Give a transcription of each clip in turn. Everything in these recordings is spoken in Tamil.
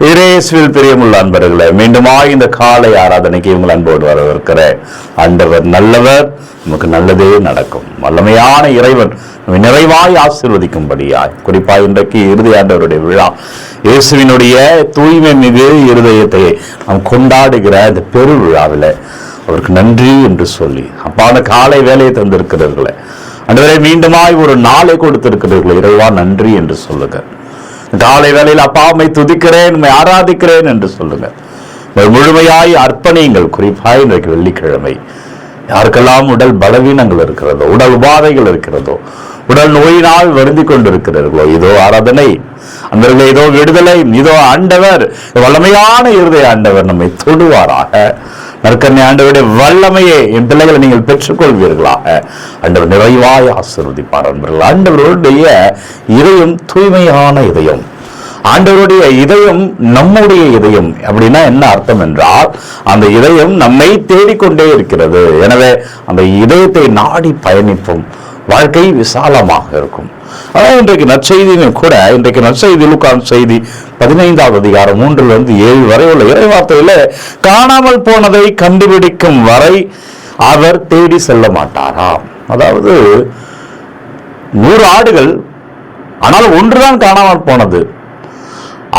இயேசுவில் பிரியமுள்ள அன்பர்களே, மீண்டுமாய் இந்த காலை ஆராதனைக்கு உங்கள் அன்போடு வரவிருக்கிற ஆண்டவர் நல்லவர், நமக்கு நல்லதே நடக்கும். வல்லமையான இறைவன் நிறைவாய் ஆசீர்வதிக்கும்படியாய், குறிப்பாக இன்றைக்கு இறுதி ஆண்டவருடைய விழா, இயேசுவினுடைய தூய்மை மிகு இருதயத்தை நாம் கொண்டாடுகிற இந்த பெரு விழாவில் அவருக்கு நன்றி என்று சொல்லி, அப்பான காலை வேலையை தந்திருக்கிறீர்களே ஆண்டவரே, மீண்டுமாய் ஒரு நாளை கொடுத்திருக்கிறீர்களே, இறைவா நன்றி என்று சொல்லுங்க. காலை வேளையில் அப்பாவை துதிக்கிறேன், உம்மை ஆராதிக்கிறேன் என்று சொல்லுங்க. முழுமையாய் அர்ப்பணியுங்கள். குறிப்பாய் இன்றைக்கு வெள்ளிக்கிழமை யாருக்கெல்லாம் உடல் பலவீனங்கள் இருக்கிறதோ, உடல் உபாதைகள் இருக்கிறதோ, உடல் நோயினால் வருந்தி கொண்டிருக்கிறீர்களோ, இதோ ஆராதனை அன்பர்களே, இதோ விடுதலை, இதோ ஆண்டவர் வல்லமையான இருதய ஆண்டவர் நம்மை தொடுவாராக. நற்கருணை ஆண்டவருடைய வல்லமையை என் பிள்ளைகளை நீங்கள் பெற்றுக்கொள்வீர்களாக. ஆண்டவர் நிறைவாய் ஆசீர்வதிப்பார். ஆண்டவருடைய இதயம் தூய்மையான இதயம். ஆண்டவருடைய இதயம் நம்முடைய இதயம். அப்படின்னா என்ன அர்த்தம் என்றால், அந்த இதயம் நம்மை தேடிக்கொண்டே இருக்கிறது. எனவே அந்த இதயத்தை நாடி பயணிப்போம், வாழ்க்கை விசாலமாக இருக்கும். அதான் இன்றைக்கு நற்செய்தியும் கூட. இன்றைக்கு நற்செய்தி லூக்கான் செய்தி 15வது அதிகாரம் 3-7 வரை உள்ள இறைவார்த்தையில, காணாமல் போனதை கண்டுபிடிக்கும் வரை அவர் தேடி செல்ல மாட்டாராம். அதாவது 100 ஆடுகள், ஆனால் ஒன்றுதான் காணாமல் போனது.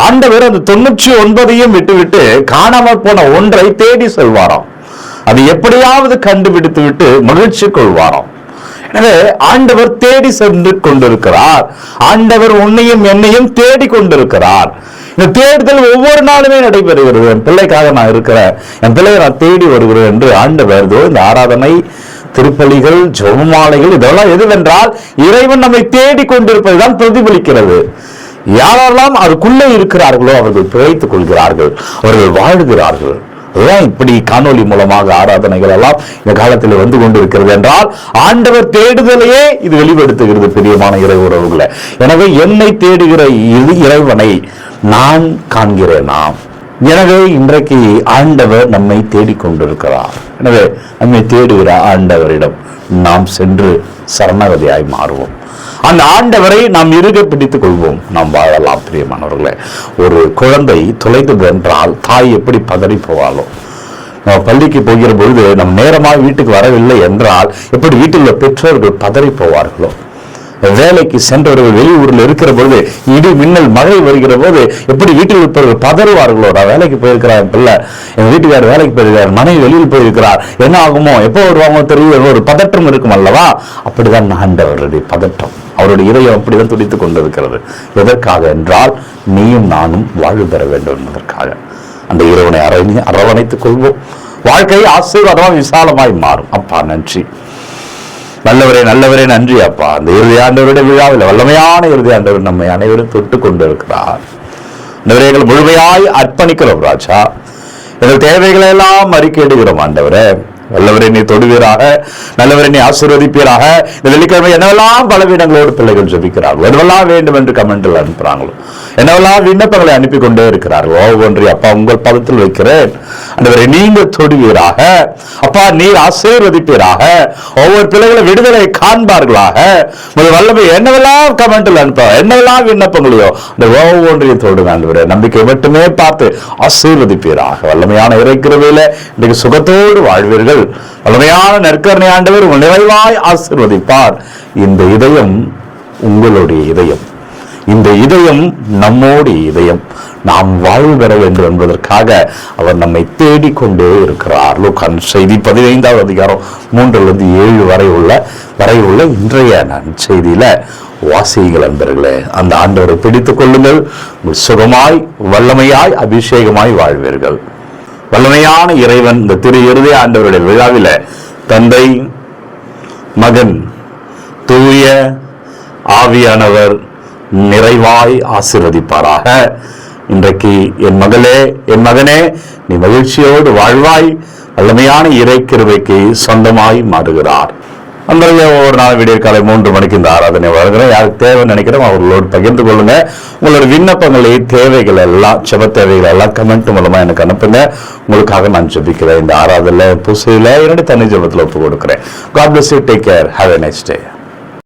ஆண்டவர் அந்த 99ஐயும் விட்டுவிட்டு காணாமல் போன ஒன்றை தேடி செல்வாராம். அது எப்படியாவது கண்டுபிடித்து விட்டு மகிழ்ச்சி கொள்வாராம். எனவே ஆண்டவர் தேடி சென்று கொண்டிருக்கிறார். ஆண்டவர் உன்னையும் என்னையும் தேடி கொண்டிருக்கிறார். இந்த தேடுதல் ஒவ்வொரு நாளுமே நடைபெறுகிறது. என் பிள்ளைக்காக நான் இருக்கிறேன், என் பிள்ளையை நான் தேடி வருகிறேன் என்று ஆண்டவர் இந்த ஆராதனை, திருப்பலிகள், ஜெபமாலைகள் இதெல்லாம் எதுவென்றால் இறைவன் நம்மை தேடி கொண்டிருப்பதுதான் பிரதிபலிக்கிறது. யாரெல்லாம் அதுக்குள்ளே இருக்கிறார்களோ அவர்கள் பிழைத்துக் கொள்கிறார்கள், அவர்கள் வாழ்கிறார்கள். அதுதான் இப்படி காணொலி மூலமாக ஆராதனைகள் எல்லாம் இந்த காலத்தில் வந்து கொண்டிருக்கிறது என்றால் ஆண்டவர் தேடுதலையே இது வெளிப்படுத்துகிறது. பிரியமான இறை உறவுகளை, எனவே என்னை தேடுகிற இறைவனை நான் காண்கிறேனாம். எனவே இன்றைக்கு ஆண்டவர் நம்மை தேடிக்கொண்டிருக்கிறார். எனவே நம்மை தேடுகிற ஆண்டவரிடம் நாம் சென்று சரணகதியாய் மாறுவோம். அந்த ஆண்டவரை நாம் இறுக பிடித்துக் கொள்வோம், நாம் வாழலாம். பிரியமானவர்களே, ஒரு குழந்தை தொலைந்தது என்றால் தாய் எப்படி பதறி போவாளோ, நம்ம பள்ளிக்கு போகிற பொழுது நம் நேரமாக வீட்டுக்கு வரவில்லை என்றால் எப்படி வீட்டில் உள்ள பெற்றோர்கள் பதறி போவார்களோ, வேலைக்கு சென்றவர்கள் வெளியூரில் இருக்கிற பொழுது இடி மின்னல் மழை வருகிற போது எப்படி வீட்டில் இருப்பவர்கள் பதறுவார்களோ, நான் வேலைக்கு போயிருக்கிறார், என் பிள்ளை, என் வீட்டுக்காரர் வேலைக்கு போயிருக்கிறார், மனைவி வெளியில் போயிருக்கிறார், என்ன ஆகுமோ, எப்போ வருவாங்க தெரியல, ஒரு பதற்றம் இருக்கும் அல்லவா. அப்படிதான் ஆண்டவருடைய பதற்றம், அவருடைய இதயம் அப்படிதான் துடித்துக் கொண்டிருக்கிறது. எதற்காக என்றால் நீயும் நானும் வாழ்வு பெற வேண்டும் என்பதற்காக. அந்த இறைவனை அரவணைத்துக் கொள்வோம். வாழ்க்கை ஆசீர்வாதமாக விசாலமாய் மாறும். அப்பா நன்றி, நல்லவரே நல்லவரே நன்றி அப்பா. அந்த இறுதி ஆண்டவருடைய விழாவில் வல்லமையான இறுதி ஆண்டவர் நம்மை அனைவரும் தொட்டு கொண்டிருக்கிறார். எங்கள் முழுமையாய் அர்ப்பணிக்கிறோம் ராஜா. எங்கள் தேவைகளை எல்லாம் அறிக்கையிடுகிறோம் ஆண்டவரே. நல்லவரை நீ தொடுவீராக, நல்லவரை நீ ஆசீர்வதிப்பீராக. இந்த வெள்ளிக்கிழமை என்னவெல்லாம் பலவீனங்களோடு பிள்ளைகள் ஜெபிக்கிறார்கள், என்னவெல்லாம் வேண்டும் என்று கமெண்டில் அனுப்புறாங்களோ, என்னவெல்லாம் விண்ணப்பங்களை அனுப்பி கொண்டே இருக்கிறார்கள், ஒவ்வொன்றை அப்பா உங்கள் பதத்தில் வைக்கிறேன். ஆண்டவரை நீங்க தொடுவீராக அப்பா, நீர் ஆசீர்வதிப்பீராக. ஒவ்வொரு பிள்ளைகளை விடுதலை காண்பார்களாக. உங்கள் வல்லமை என்னவெல்லாம் கமெண்டில் அனுப்ப, என்னவெல்லாம் விண்ணப்பங்களையோ அந்த ஒவ்வொன்றையும் தொடுங்க ஆண்டவரே. நம்பிக்கை மட்டுமே பார்த்து ஆசீர்வதிப்பீராக. வல்லமையான இறைக்கிறவையில இன்றைக்கு சுகத்தோடு வாழ்வீர்கள். வல்லமையான நற்கருணை ஆண்டவர் உங்கள் நிறைவாய் ஆசீர்வதிப்பார். இந்த இதயம் உங்களுடைய இதயம், இந்த இதயம் நம்மோடைய இதயம். நாம் வாழ்வு பெற வேண்டும் என்பதற்காக அவர் நம்மை தேடிக்கொண்டே இருக்கிறார். லூக்கான் செய்தி 15வது அதிகாரம் 3-7 வரை உள்ள இன்றைய செய்தியில வாசியுங்கள் அன்பர்களே. அந்த ஆண்டவரை பிடித்துக் கொள்ளுங்கள். சுகமாய் வல்லமையாய் அபிஷேகமாய் வாழ்வீர்கள். வல்லமையான இறைவன் இந்த திரு இறுதி ஆண்டவருடைய விழாவில தந்தை, மகன், தூய ஆவியானவர் நிறைவாய் ஆசீர்வதிப்பாராக. இன்றைக்கு என் மகளே, என் மகனே, நீ மகிழ்ச்சியோடு வாழ்வாய். வல்லமையான இறை கிருபைக்கு சொந்தமாய் மாறுகிறார். அன்பர்களே, ஒவ்வொரு நாள் விடிய காலை 3 மணிக்கு இந்த ஆராதனை வழங்குறேன். யாருக்கு தேவைன்னு நினைக்கிறோம் அவர்களோடு பகிர்ந்து கொள்ளுங்க. உங்களோட விண்ணப்பங்களை, தேவைகள் எல்லாம், செப தேவைகள் எல்லாம் கமெண்ட் மூலமா எனக்கு அனுப்புங்க. உங்களுக்காக நான் ஜெபிக்கிறேன். இந்த ஆராதனை பூசையில 2 தனி ஜெபத்தில் ஒப்பு கொடுக்கிறேன். God bless you. Take care. Have a nice day.